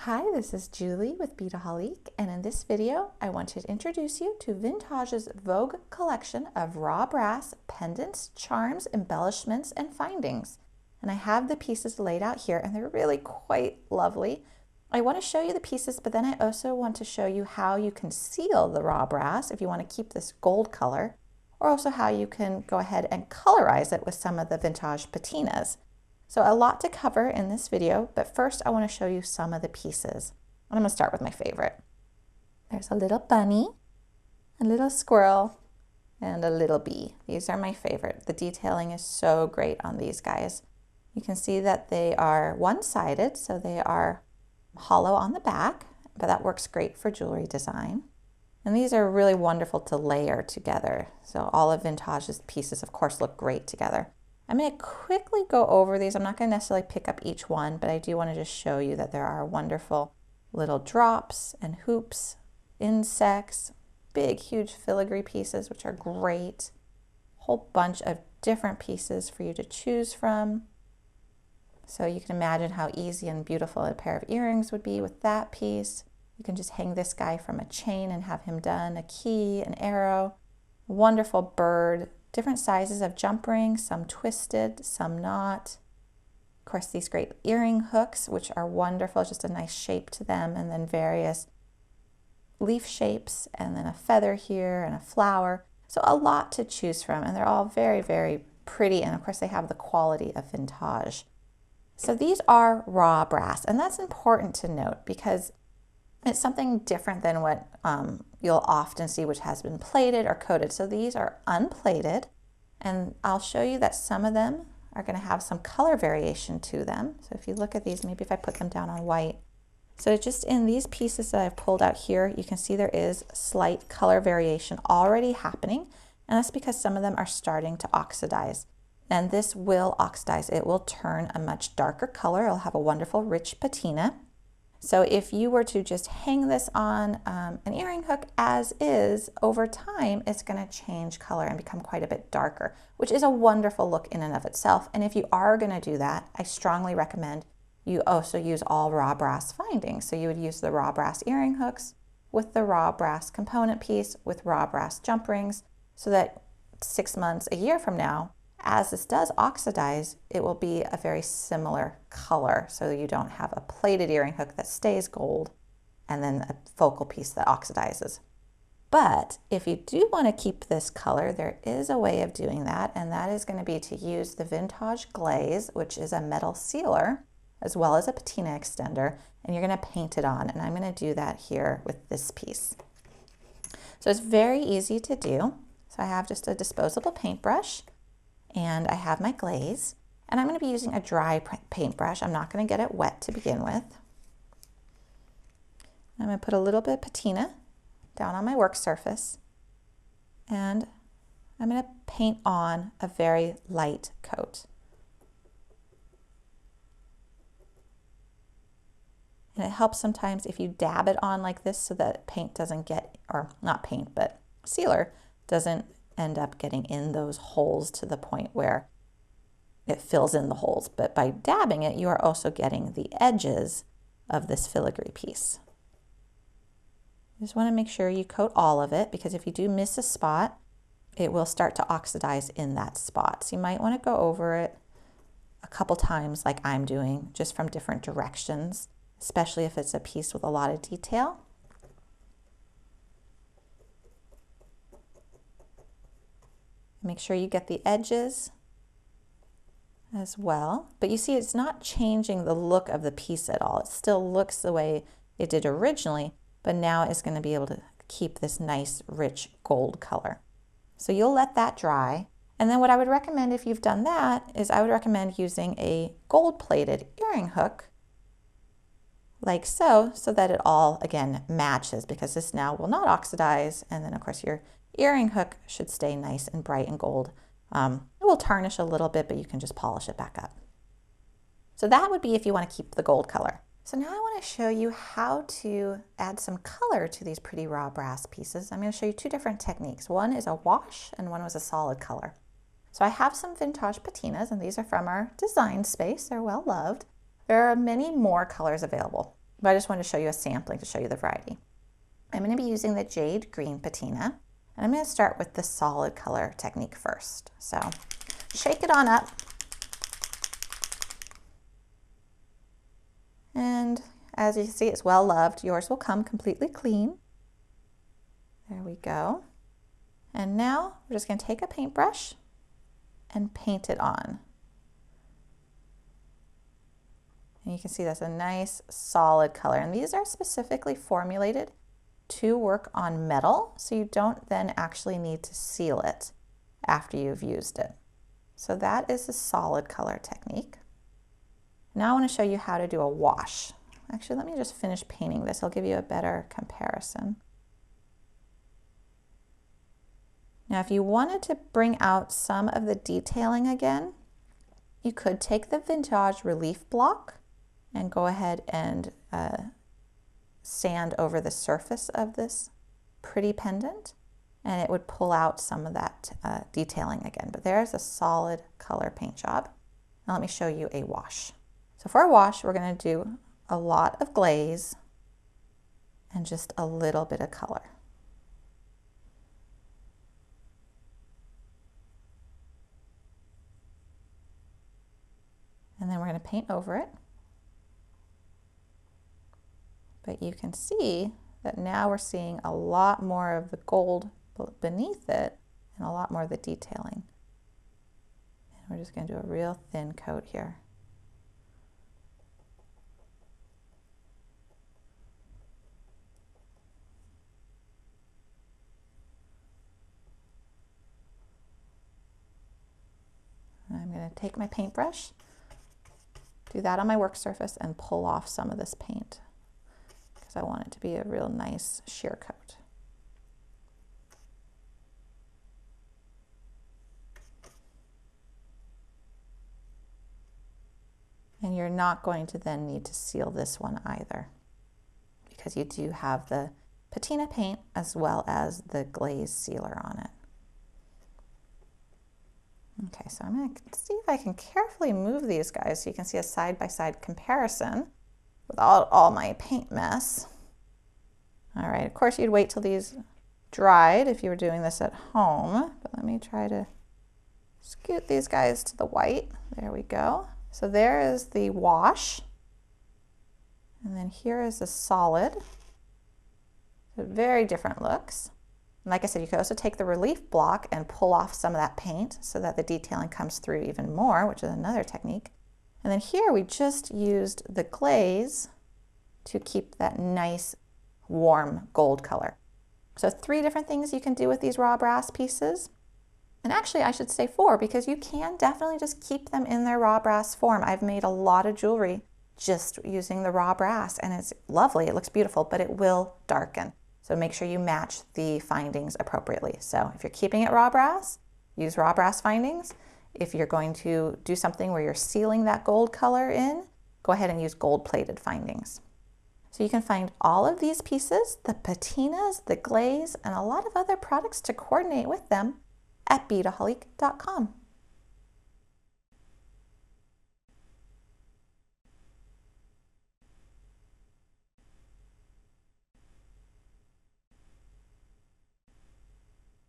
Hi, this is Julie with Beadaholique, and in this video, I want to introduce you to Vintaj's Vogue collection of raw brass pendants, charms, embellishments, and findings. And I have the pieces laid out here, and they're really quite lovely. I want to show you the pieces, but then I also want to show you how you can seal the raw brass if you want to keep this gold color, or also how you can go ahead and colorize it with some of the Vintage patinas. So a lot to cover in this video, but first I want to show you some of the pieces. And I'm going to start with my favorite. There's a little bunny, a little squirrel, and a little bee. These are my favorite. The detailing is so great on these guys. You can see that they are one-sided, so they are hollow on the back, but that works great for jewelry design. And these are really wonderful to layer together. So all of Vintage's pieces, of course, look great together. I'm going to quickly go over these. I'm not going to necessarily pick up each one, but I do want to just show you that there are wonderful little drops and hoops, insects, big, huge filigree pieces, which are great. A whole bunch of different pieces for you to choose from. So you can imagine how easy and beautiful a pair of earrings would be with that piece. You can just hang this guy from a chain and have him done, a key, an arrow, a wonderful bird. Different sizes of jump rings, some twisted, some not. Of course, these great earring hooks, which are wonderful, just a nice shape to them, and then various leaf shapes, and then a feather here and a flower. So a lot to choose from, and they're all very, very pretty, and of course they have the quality of vintage. So these are raw brass, and that's important to note because it's something different than what you'll often see, which has been plated or coated. So these are unplated, and I'll show you that some of them are going to have some color variation to them. So if you look at these, maybe if I put them down on white. So just in these pieces that I've pulled out here, you can see there is slight color variation already happening, and that's because some of them are starting to oxidize. And this will oxidize. It will turn a much darker color. It'll have a wonderful rich patina. So if you were to just hang this on an earring hook as is, over time it's going to change color and become quite a bit darker, which is a wonderful look in and of itself. And if you are going to do that, I strongly recommend you also use all raw brass findings. So you would use the raw brass earring hooks with the raw brass component piece with raw brass jump rings, so that 6 months, a year from now, as this does oxidize, it will be a very similar color, so you don't have a plated earring hook that stays gold and then a focal piece that oxidizes. But if you do want to keep this color, there is a way of doing that, and that is going to be to use the Vintage Glaze, which is a metal sealer, as well as a patina extender, and you're going to paint it on, and I'm going to do that here with this piece. So it's very easy to do. So I have just a disposable paintbrush, and I have my glaze, and I'm going to be using a dry paintbrush. I'm not going to get it wet to begin with. I'm going to put a little bit of patina down on my work surface, and I'm going to paint on a very light coat. And it helps sometimes if you dab it on like this so that paint doesn't get, or not paint, but sealer doesn't end up getting in those holes to the point where it fills in the holes. But by dabbing it, you are also getting the edges of this filigree piece. You just want to make sure you coat all of it, because if you do miss a spot, it will start to oxidize in that spot. So you might want to go over it a couple times like I'm doing, just from different directions, especially if it's a piece with a lot of detail. Make sure you get the edges as well. But you see, it's not changing the look of the piece at all. It still looks the way it did originally, but now it's going to be able to keep this nice, rich gold color. So you'll let that dry. And then what I would recommend if you've done that is I would recommend using a gold-plated earring hook like so, so that it all, again, matches, because this now will not oxidize. And then, of course, your earring hook should stay nice and bright and gold. It will tarnish a little bit, but you can just polish it back up. So that would be if you want to keep the gold color. So now I want to show you how to add some color to these pretty raw brass pieces. I'm going to show you two different techniques. One is a wash and one was a solid color. So I have some vintage patinas, and these are from our design space. They're well loved. There are many more colors available. but I just wanted to show you a sampling to show you the variety. I'm going to be using the Jade Green Patina, and I'm going to start with the solid color technique first. So shake it on up. And as you can see, it's well loved. Yours will come completely clean. There we go. And now we're just going to take a paintbrush and paint it on. And you can see that's a nice solid color. And these are specifically formulated to work on metal, so you don't then actually need to seal it after you've used it. So that is the solid color technique. Now I want to show you how to do a wash. Actually, let me just finish painting this. I'll give you a better comparison. Now, if you wanted to bring out some of the detailing again, you could take the Vintage relief block and go ahead and sand over the surface of this pretty pendant, and it would pull out some of that detailing again. But there's a solid color paint job. Now let me show you a wash. So for a wash, we're going to do a lot of glaze and just a little bit of color. And then we're going to paint over it. But you can see that now we're seeing a lot more of the gold beneath it and a lot more of the detailing. And we're just going to do a real thin coat here. I'm going to take my paintbrush, do that on my work surface, and pull off some of this paint because I want it to be a real nice sheer coat. And you're not going to then need to seal this one either because you do have the patina paint as well as the glaze sealer on it. Okay, so I'm going to see if I can carefully move these guys so you can see a side-by-side comparison without all my paint mess. All right, of course you'd wait till these dried if you were doing this at home, but let me try to scoot these guys to the white. There we go. So there is the wash, and then here is the solid. So very different looks. And like I said, you could also take the relief block and pull off some of that paint so that the detailing comes through even more, which is another technique. And then here we just used the glaze to keep that nice warm gold color. So 3 different things you can do with these raw brass pieces. And actually I should say 4 because you can definitely just keep them in their raw brass form. I've made a lot of jewelry just using the raw brass and it's lovely, it looks beautiful, but it will darken. So make sure you match the findings appropriately. So if you're keeping it raw brass, use raw brass findings. If you're going to do something where you're sealing that gold color in, go ahead and use gold-plated findings. So you can find all of these pieces, the patinas, the glaze, and a lot of other products to coordinate with them at Beadaholique.com.